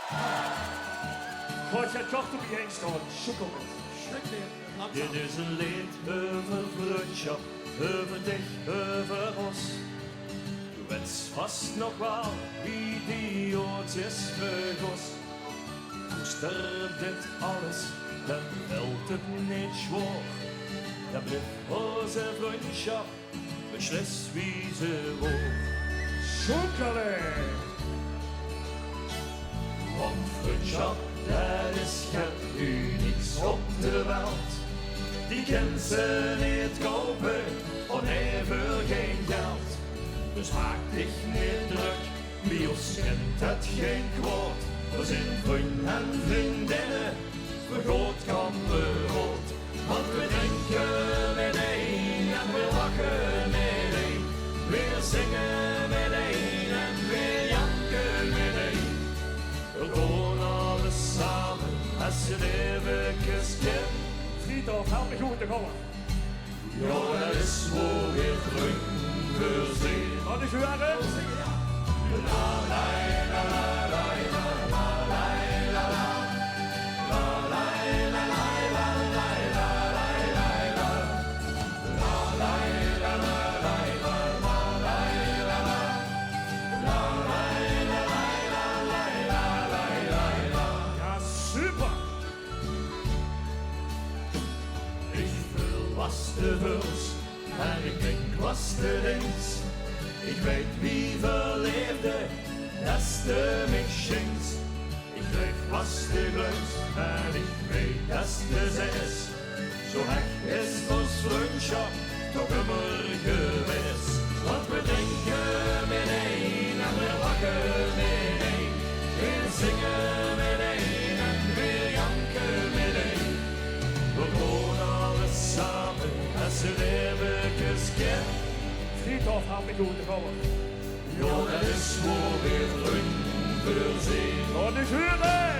Gaat je toch op je heen staan, sukkel. Dit is een lied over vriendschap, over dich, over ons. Du weet vast nog wel wie die ooit is vergos. Koester dit alles, dan velt het niet zwaar. Dan blijft onze vriendschap beslist wie ze wordt. Sukkelen! Want vriendschap, dat is geen unieks op de wereld. Die kan ze niet kopen, oneven geen geld. Dus maak dich niet druk, bij ons kent het geen kwaad. We zijn vrienden en vriendinnen, vergoot kan berood. Want we drinken met een en we lachen met een. We zingen met een en we janken met een. We gaan alles samen als het eventjes kan. Friedhof, help me goed te komen. Ja, dat is voor weer vrienden voorzien. Wat is uw adem? Ja, super! Ik vul was de vuls en ik denk was de links. Ik weet wie verleefde, dat is de mixings. Ik kreeg was de gluis en ik weet dat is de zes. Zo hecht is ons vriendschap toch immer geweest. Want we drinken met een en we lachen met een. We zingen met een en we janken met een. We gaan alles samen als het eventjes kan. Friedhof, help me goed te komen. Ja, dat is voor weer vrienden voorzien. Wat is uw adem?